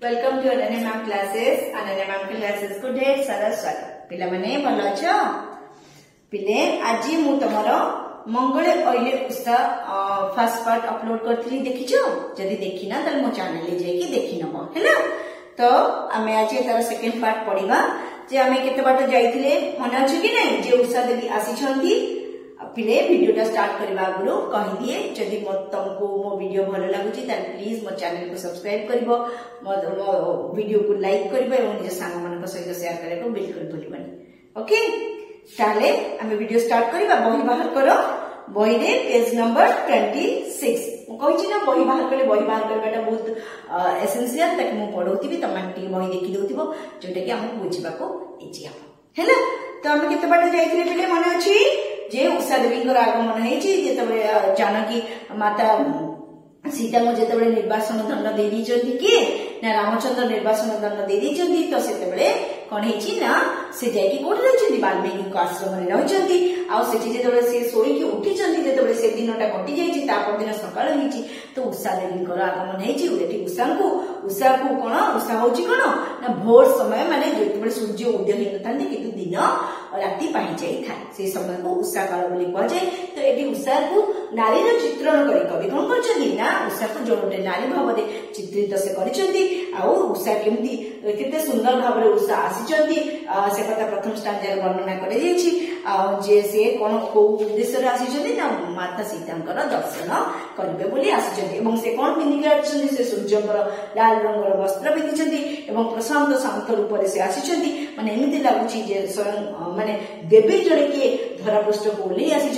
Welcome to Ananya ma'am classes. Ananya ma'am classes को ढेर सारा स्वागत। पिला माने भल अछ पिले आज मु तमर मंगल ऑयल उस्ता फर्स्ट पार्ट अपलोड करथली देखिछो। जदी देखिना त मो चैनल ले जाई कि देखि नबो हैला। तो आमे आज तार सेकंड पार्ट पढिबा जे आमे केते बाट जाईथिले मन अछि कि नै जे उषा देवी आसी छंती। पिले वीडियो स्टार्ट करबा आगु कहि दिए जदि तुमको मो वीडियो भलो लागुची त प्लीज मो चैनल को सब्सक्राइब करबो, मो वीडियो को लाइक करबो एवं निज संग मन को सहित शेयर करे को बिल्कुल भूलिबनी। ओके ताले हमें वीडियो स्टार्ट करबा। बही बाहर करो, बही रे पेज नंबर 26 मु कहिछि ना बही बाहर करबाटा बहुत एसेंशियल तक मु पढौतिबी त मानटी बही देखि दोतिबो जोटा कि हम बुझिबा को इजी हम हैला। तो हम केते बाटे जाइथिले पिले मन अछि जे उषा देवी आगमन होती जानकी माता सीता को जो निर्वासन दंड दे किए ना रामचंद्र निर्वासन दंड दे तो से कौन ना से जाकि कौन रही वाल्मीकि आश्रम रही जो शोक उठी से दिनटा कटि जापर दिन सका तो उषा देवी आगमन होती। उषा को कौन उषा हूँ कौन ना भोर समय माने जो सूर्य उदय होता कि दिन राति पाई जाए से समय को उषा काल बोली कह जाए। तो ये उषा को नारी चित्रण कर कवि कौन कर उषा को जो गोटे नारी भाव में चित्रित से कर उषा केमती केते सुंदर भाव में उषा आसी से कथा प्रथम स्टांजार वर्णना कर से कौन को उद्देश्य आसी ना माता सीता दर्शन करेंगे बोली आसी से कौन पिंधिक आसी से सूर्यंकर लाल रंगर वस्त्र पिंधि प्रशांत शांत रूप से आसी माने एमती लगुच स्वयं माने देवी जड़े किए धरापृष्ठ को ओल्लई आसी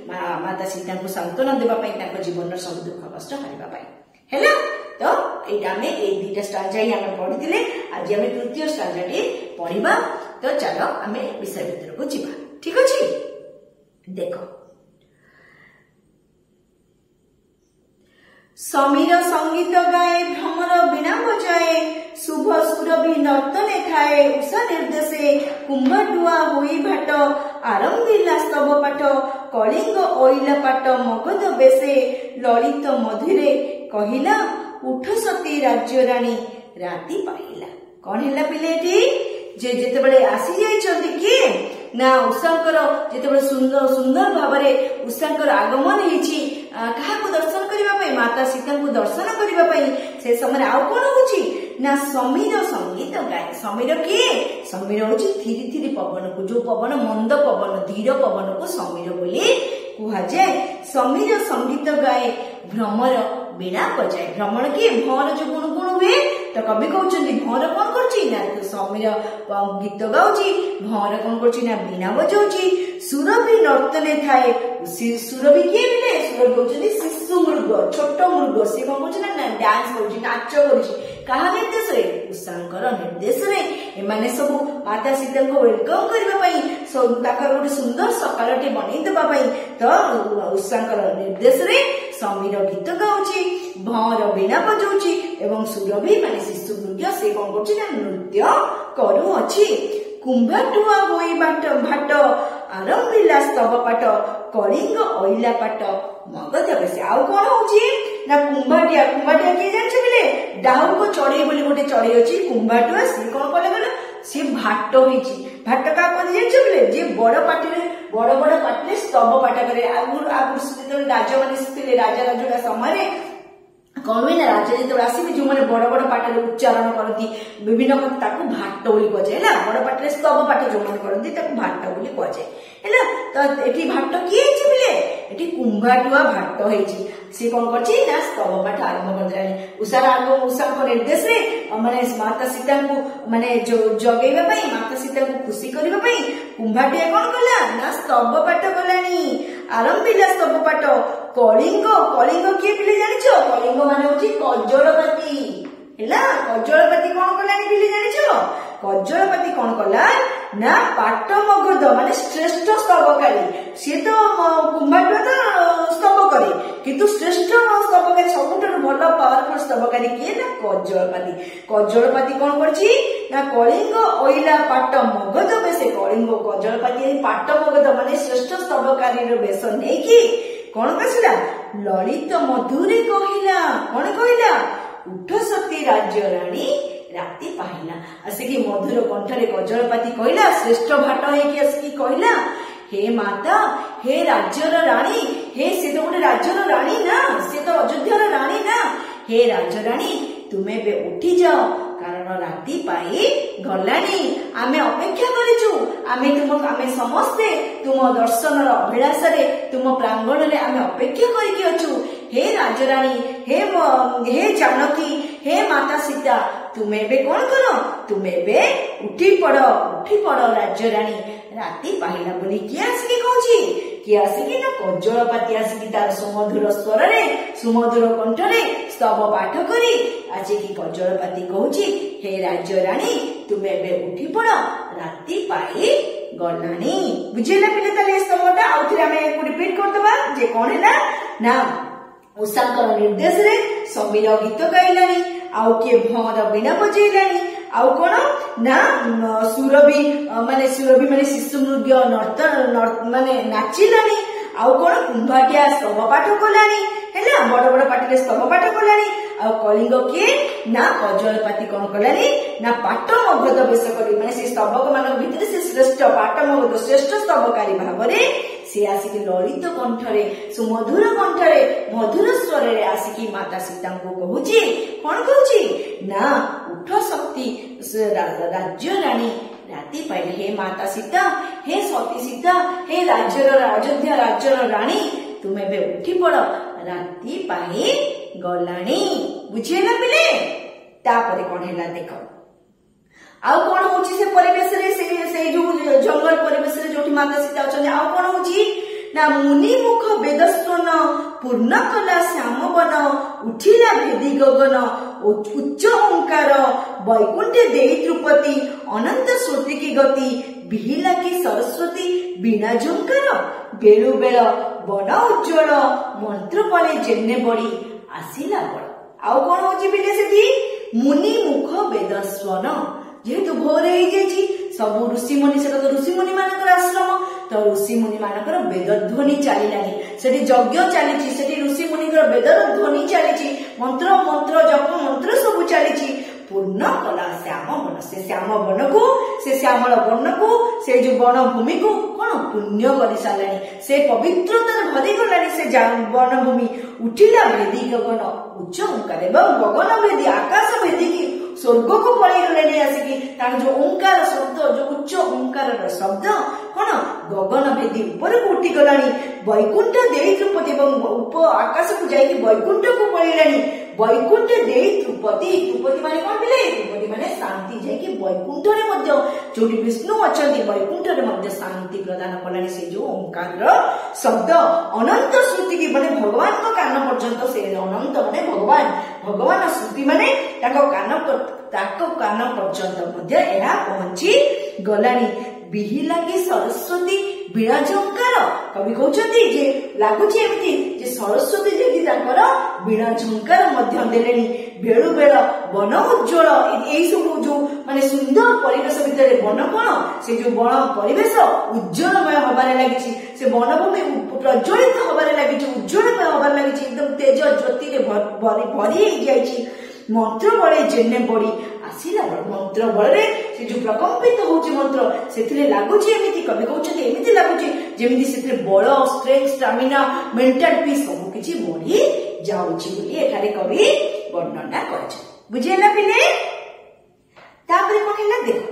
माता सीता को सांत्वना देवाई जीवन सब दुख कष्ट हरवा। तो यहाँ दुईटा स्टांजा ही आम पढ़ी आज आम तृतीय स्टांजा टी पढ़ा। तो चलो आम विषय भीतर को जीवा। ठीक अच्छे देख समीर संगीत गाए भ्रमर बीणा बजाए शुभ सुरभि नर्तने थाए उषा निर्देशे कुंभटुआ होई भाट आरंभिला स्तव पाठ कलिंग ओइला पाट मगध बेसे ललित मधुरे कहिला उठ सती राज्य रानी राति पाइला। कौन है पिलेटी जे जेते आसी जाइछंती किए ना उषांकर जेते सुंदर सुंदर भाव में उषांकर आगमन होइछि कहा को दर्शन करिबा पई माता सीता को दर्शन करिबा पई से समय आउ कोन होछि ना समीर संगीत गाए। समीर किए समीर होछि धीरे धीरे पवन को जो पवन मंद पवन धीर पवन को समीर बोली कुहा जाए। समीर संगीत गाए भ्रमर बीणा बजाए। भ्रमण किए भर जो गुण गुण हुए तो कवि कहते भर कौन कर समीर गीत गाउची भर कौन कर बीणा बजाउची सुरभि नर्तने थाए। सुरभि किए मिले सुरभि होती शिशु मृग छोट मृग सी कौन कर डांस कर नाच कर कहा निर्देश उषांकर निर्देश एमाने सब माता सीता को वेलकम करने गोटे सुंदर सकालटे बनई देवाई तो उषांकर निर्देश समीर गीत गाउची भर बीणा बजाउची एवं सुरभि माने शिशु मृग से कौन कर नृत्य करुअछि। कुंभटुआ होई भाट आरंभिला स्तव पाठ कलिंग ओइला पाट मगध बेसे आउ कौन होची ना कुंभाटिया। कुंभाटिया किए जाने मिले डाहु को चढ़ई बोली गोटे चढ़ई अच्छी कुंभाटुआ सी कौन कले सी भाट होइछि। भाट का जाने मिले जे बड़ पाटिले स्तव पाठ करे आगुरी राजा मान राजा राजुड़ा समय कौन हुए ना राजा जो आसवे जो मैंने बड़ बड़ पाटे उच्चारण करती विभिन्न भाट बोली कहुए बड़ पाटे स्तव पाठ जो मैंने करती भाट बोली कहुए है। तो ये भाट किए मिले ये कुंभाटुआ भाट होती सी कौन कर स्तव पाठ आरंभ कर उषा निर्देश माने माता सीता को माने जगेवा माता सीता को खुशी करने कुंभाटिया कौन कला ना स्तव पाठ कलानी आरंभिला स्तव पाठ कलिंग कलिंग किए पिले जानिछ कलिंग माने होची कजलपाती हैला। कजलपाती कौन कलानी पिले जानिछ कजलपाती कौन कला ना पाट मगध माने श्रेष्ठ स्तवकारी सी तो कुंभाटुआ तो स्तव करे किंतु श्रेष्ठ स्तवकारी सबुठ भल पावरफुल स्तवकारी किए ना कजलपाती। कजलपाती कौन करछि ना कलिंग ओइला पाट मगध बेसे कलिंग कजलपाती पाट मगध माने श्रेष्ठ स्तवकारी बेस नहीं कौन कहला ललित मधुरे कहिला कौन कहला उठ सती राज्य रानी ରାତି ପାହିଲା। ଆସିକି ମଧୁର କଣ୍ଠରେ କଜଳପାତି କହିଲା, ଶ୍ରେଷ୍ଠ ଭାଟ ହେଇକି ଆସିକି କହିଲା, हे माता, हे राज्यर राणी, हे से तो गोटे राज्यर राणी ना, से तो अयोध्यार राणी ना, हे राजराणी तुमे बे उठी जाओ कारण राति पाई गलानी। आमे अपेक्षा करिछु, आमे समस्ते तुम दर्शन अभिलाष रे तुम प्रांगण रे आमे अपेक्षा करिके अछु। हे राजराणी, हे जानकी, हे माता सीता तुमे बे कौन करो, तुमे बे उठी पड़ो राज्यराणी राति पाहिला बोली किए आसिकी कहूची, किए आसिकी ना कजलपाती आसिकी तार सुमधुर स्वर रे सुमधुर कंठ रे स्तव पाठ करी आसिकी कजलपाती कहूची, हे राज्यराणी तुमे बे उठी पड़ो राति पाई गलानी। बुझेला पिले ताले स्तवटा आउथरे आमे रिपीट करदबा जे कोन हैला ना उषाकर निर्देश रे समीर गीत गाइलानी, आउ किए भंवर बीणा बजेइलानी, आउ कोन ना सुरभि माने शिशु नृत्य माने नाचिलानी, आउ कोन कुंभाटिया स्तव पाठ कलानी हैला, बड़ बड़ पाटिले स्तव पाठ कलानी। आउ कलिंग किए ना कजलपाती कोन कलानी ना पाट मगध बेश करी माने से स्तवक मानक भितर से श्रेष्ठ पाट मगध श्रेष्ठ स्तवकारी भावरे से आसिकी ललित कंठरे सुमधुर कंठरे मधुर स्वर रे आसिकी माता सीता को कहूची, कोन कहूची ना उठ शक्ति राज्य राणी राति पाई। हे माता सीता, हे सती सीता, हे अयोध्या राज्यर राणी तुमे बे उठी पड़ राति पाई गलाणी। बुझेला पिले तापरे कोन हैला देख, आउ कोन होची से परिवेश रे से जो जंगल परिवेश रे जोठी माता सीता अछन, आउ कोन होची ना मुनि मुख वेदस्वन पूर्ण कला श्याम वन उठिला भेदी गगन उच्च ओंकार वैकुंठे देई त्रुपति अनंत श्रुति की गति बिहिला की सरस्वती बीणा झंकार बेलु बेल बन उज्ज्वल मंत्र पले जेने बड़ी आसिला बड़। आउ कोन होची बिले सेठी मुनि मुख वेदस्वन जेहेतु भोर हो जाइए सब ऋषिमुनि से तो ऋषिमुनि मानकर आश्रम तो ऋषिमुनि मानकर वेद ध्वनि चलिलानी सेठी यज्ञ चली सेठी ऋषिमुनि वेद ध्वनि चली मंत्र मंत्र जप मंत्र सब चली पूर्ण कला श्याम वन से श्याम वन को से श्यामल वन को से जो वन भूमि को कौन पुण्य कर सारे से पवित्रता भरी गलानी से वन भूमि उठिला भेदी गगन उच्च ओंकार गगन भेदी आकाश भेदी की स्वर्ग को पलि गले आसिकी जो ओंकार शब्द जो उच्च ओंकार शब्द कौन गगन भेदी ऊपर को उठी गलानी वैकुंठ देई त्रुपति उप आकाश को जाई वैकुंठ को पलैलानी वैकुंठ देई त्रुपति त्रुपति माने कौन बिले त्रुपति माने शांति जाई वैकुंठ रे मध्य जोटी विष्णु अछंती वैकुंठ रे मध्य शांति प्रदान कलानी से जो ओंकार शब्द अनंत श्रुति की माने भगवान को कान पर्यंत से अनंत माने भगवान श्रुति माने ताको कान पर्यंत मध्य एहा पहुंची गलानी बिहिला की सरस्वती बीणा झंकार कवि कहउछंती जे लागुची एमिति जे सरस्वती जेति ताकर बीणा झंकार मध्य देलेनी बेळु बेळ वन उज्ज्वल एई सब जो माने सुंदर परिवेश भितर वन कोन से जो वन परिवेश उज्ज्वलमय होबारे लागिची से वन भूमि प्रज्वलित होबारे लागिची उज्ज्वलमय होबारे लागिची एकदम तेज ज्योति रे भरी हेई जाईची मंत्र बळे जेने बड़ी आसिला मंत्र बळे से जो प्रकंपित होची मंत्र सेथिले लागुची एमिति कवि कहउछथि एमिति लागुची जेमिति सेथिले बळ स्ट्रेंथ स्टैमिना मेंटल पीस सब किछि बढी जाउची बोली एठारे कवि वर्णना करछ। बुझेला पिले तापरे कहला देखो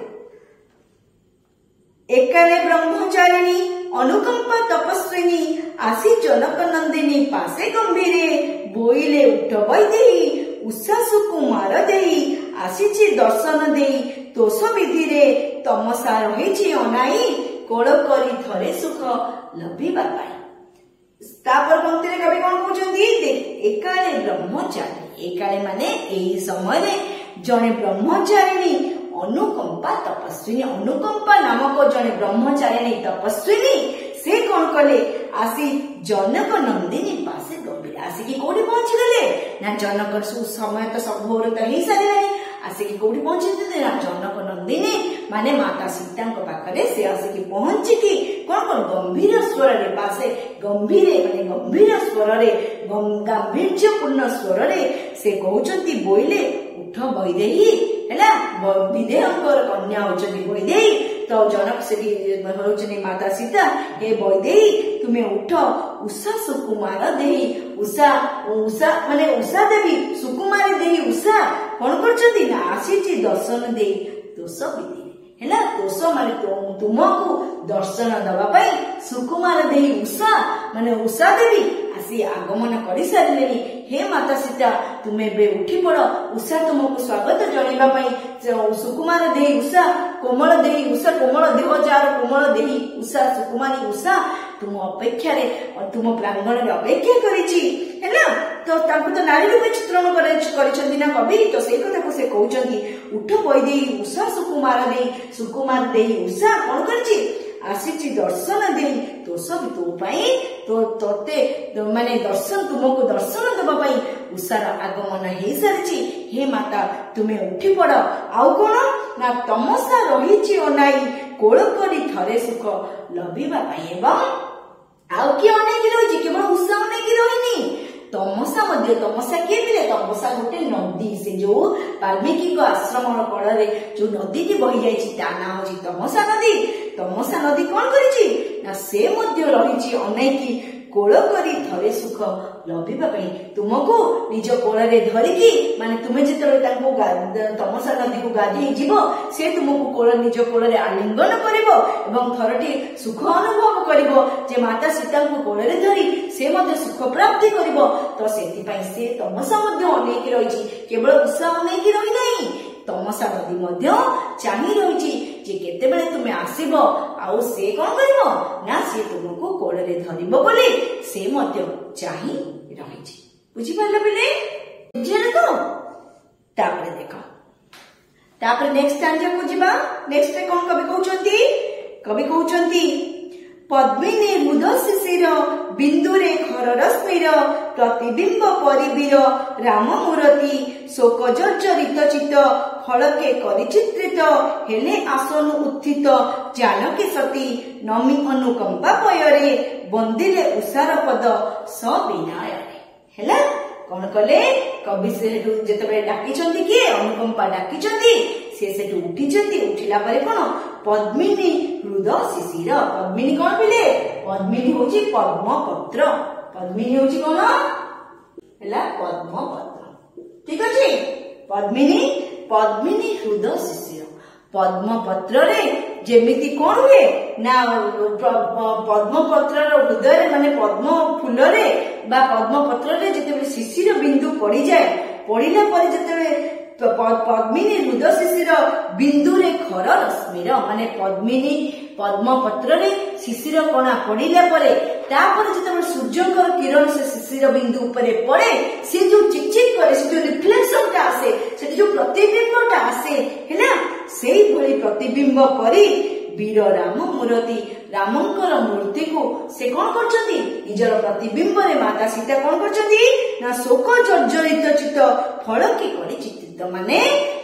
एकाले ब्रह्मचारिणी अनुकंपा तपस्विनी आसी जनक नंदिनी पासे गंभीरे बोइले उठ वैदेही उषासु कुमार देई आसीची दर्शन देई तोष विधि रे तमसा रहिची अनाई कोड़ करी थरे सुख लभिबा पाई। तापर पंक्ति रे कवि कोन कहउछंती एकाले ब्रह्मचारी एकाले माने एई समय जने ब्रह्मचारिणी अनुकंपा तपस्विनी अनुकंपा नामक जने ब्रह्मचारिणी तपस्विनी से कौन कले आसी जनक नंदिनी पासे गंभीर आसिकी कोठी पहुंची गले ना जनक समय तो सब भोर तो ही सारे आसिकी कोठी पहुंची ना जनक नंदिनी माने माता सीता पाखरे से आसिकी पहुंची की कौन कौन गंभीर स्वर रे पासे गंभीर माने गंभीर स्वर रे गांभीर्यपूर्ण स्वर रे से कहउचंती बोइले उठ वैदेही है विदेहंकर कन्या होचनी वैदेही तो जनक से होचनी माता सीता हे वैदेही तुम्हें उठ उषा सुकुमार देही उषा उषा माने उषा देवी सुकुमारी देही उषा कौन करछंती ना आसीची दर्शन देई दोष विधि है दोष माने तुमको दर्शन दवा पाई सुकुमार देही उषा माने उषा देवी आसी आगमन कर सारे हे माता सीता तुम्हें बे उठी पड़ उषा तुमको स्वागत जनइबा पाई सुकुमार देही उषा कोमल देही उषा कोमल देह जार कोमल देही उषा सुकुमारी उषा तुम अपेक्षा तुम प्रांगण में अपेक्षा करिछि है तो नारी रूपे चित्रण कर कवि तो से कथा को से कहउचंती उठ वैदेही उषा सुकुमार देही उषा कौन करछि आसीची दर्शन दे दोष तो तोते माने दर्शन तुमको दर्शन देवा पाई उषार आगमन हो सारी हे माता तुम्हें उठी पड़ आउ कौन ना तमसा रही अनाई कोल करी थरे सुख लभिबा पाई एवं आउ किए अनेक रही केवल उषा अनेक रही तमसा मध्य तमसा किए मिले तमसा गोटे नदी से जो वाल्मीकि आश्रम कड़े जो नदी टी बही जाइए ता ना हूँ तमसा नदी कौन करी ना से मध्य रही अनेकी कोल करी थरे सुख लभिबा पाई तुमको निज कोल धरिकी माने तुम्हें जिते तमसा नदी को गाधे जीव से तुमको कोल निज कोल आलिंगन करिवो एवं थरटी सुख अनुभव करिवो जे माता सीता को कोल धरी से मध्य सुख प्राप्ति करिवो तो सेति पाई से तमसा मध्य अनेक रही केवल उषा अनेक रही नहीं तमसा नदी मध्य चाही रही जे केतेबेले तुमे आसीबो आउ से कोन करिवो ना से तुमको कोलरे धरिबो बोली से मध्य चाही रही छी बुझी पाले बिले बुझिले तो तापरे देखो तापरे नेक्स्ट स्टैंजा को जिबा नेक्स्ट रे कोन कवि कहउचंती पद्मिनी हृद शिशिर बिंदुरे खर रश्मिर प्रतिबिंब परिवीर राम मूर्ति शोक जर्जरित चित फलके करिचित्रित हेले आसनु उत्थित जानकी सती नमी अनुकंपा पयरे बंदिले उषार पद सविनय हेला कौन कले कवि से जेतबे डाकिचंती किए अनुकंपा डाकिचंती से उठिला परे कोन पद्मिनी हृद शिशिर पद्मिनी कौन पिले पद्मिनी होची पद्मपत्र पद्मिनी होची कोन हेला पद्मपत्र ठीक अछि पद्मिनी हृद शिशिर पद्मपत्र रे जेमिति कोन हुए ना पद्मपत्र हृदय माने पद्म फूल रे बा पद्मपत्र रे जेते शिशिर बिंदु पड़ी जाए पड़िला पर जेते पद्मिनी हृद शिशिर बिंदु रे खर रश्मिर माने पद्मिनी पद्मपत्र रे शिशिर कणा पड़िला परे तापर जेते सूर्यकर किरण से शिशिर बिंदु ऊपर पड़े से जो चिकचिक करे से जो रिफ्लेक्शन ता आसे से जो प्रतिबिंब ता आसे हैना सेही भली प्रतिबिंब परी वीर राम मूर्ति रामंकर मूर्ति को से कौन करछंती निजर प्रतिबिंब रे माता सीता कौन करछंती ना शोक जर्जरित चित्त फल की करी चित्रित माने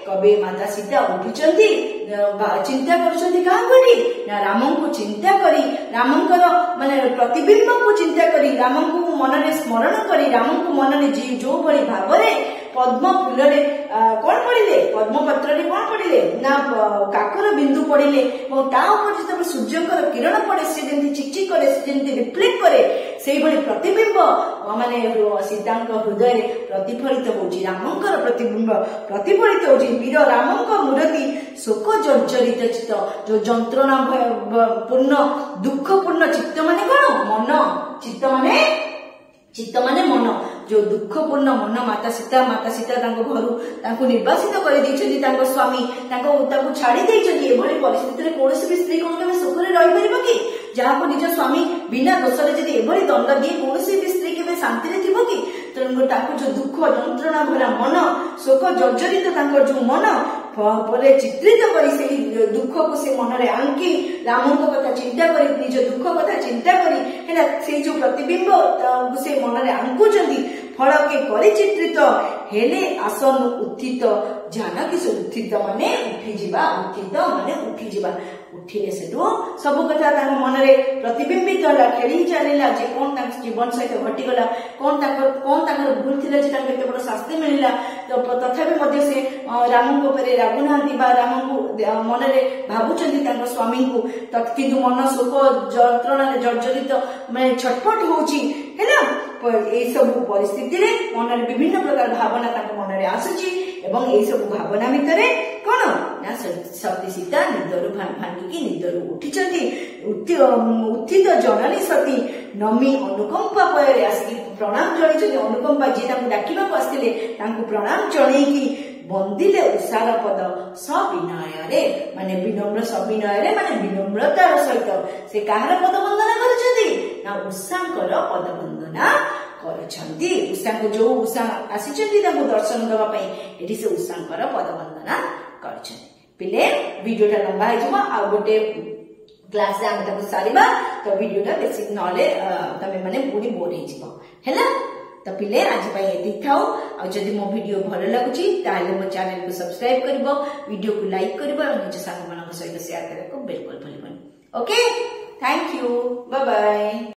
कबे माता सीता उठिचंती चिंता करछंती का करी ना रामन को चिंता करी रामंकर माने प्रतिबिंब को चिंता करी रामन को मन रे स्मरण करी रामन को मन रे जी जो भली भाव रे पद्म फूल रे कौन पड़िले पद्मपत्र रे कौन पड़िले ना काकर बिंदु पड़िले और ता ऊपर जब सूर्यकर किरण पड़े से जेंति चिकचिक करे से जेंति रिफ्लेक्ट करे सेही भली प्रतिबिंब माने सीतांक हृदय रे प्रतिफलित होची रामंकर प्रतिबिंब प्रतिफलित होची वीर रामंक मूर्ति शोक जर्जरित चित्त जो जंत्रणा पूर्ण दुख पूर्ण चित्त माने कोन मन चित्त माने मन जो दुखपूर्ण मन माता सीता घर निर्वासित कर स्वामी छाड़ी एभली परिस्थिति कौन भी स्त्री कौन केवल सुखरे रही कि जहाँ निज स्वामी बिना दोषरे जब एभली दंड दिए कौन भी स्त्री केवल शांति थी कि तेणु जो दुख जंत्रणा भरा मन शोक जर्जरित जो मन पर चित्रित कर दुख को से मन रे आंकी राम कथा चिंता कर निज दुख कथा चिंता कर जो प्रतिबिंब से मन रे आंकुचंती फल के करी चित्रित हेले आसन उत्थित जानकी से उत्थित माने उठिजिबा उत्थित माने उठिजिबा उठिले सेटू सब कथा तांको मन रे प्रतिबिंबित होला खेली चलीला जे कोन तांको जीवन सहित घटी गला कोन तांको भूल थिले जे तांको एते बड़ शास्ति मिलिला तो तथापि मध्ये से राम को परे रागुनांती बा राम को मन रे भाबुचंदी तांको स्वामी को किंतु मन शोक जंत्रणा रे जर्जरित माने छटपट होची हैना ए सब परिस्थिति रे मन रे विभिन्न प्रकार भावना तांको मन रे आसुची एवं ए सब भावना भितरे कोन ना सती सीता निदरु भांगी निदरु उठिचंदी उत्थित जननी सती नमी अनुकंपा परे आसी प्रणाम जणिचंदी अनुकंपा जे तांको डाकिबा को आस्तिले तांको प्रणाम जणेकी बंदिले उषार पद सविनय रे माने विनम्र सविनय रे माने विनम्रतार सहित से काहर पद वंदना करछंदी ना उषांकर पद वंदना करछंदी उषांको जो उषा आसीचंदी तांको दर्शन दवा पई एठी से उषांकर पद वंदना करछंदी पिले वीडियोटा लंबा है जमा आ गोटे क्लास रे हम सारिबा तो वीडियोटा बेसी नले तमे माने पूरी बोर हे जिवो हैला तो पिले आज पाई एति थाओ आ जदि मो वीडियो भलो लागुची ताले मो चैनल को सब्सक्राइब करबो वीडियो को लाइक करबो और निज साथी मानक सहित शेयर करको बिल्कुल भूलिबनी okay thank you bye bye.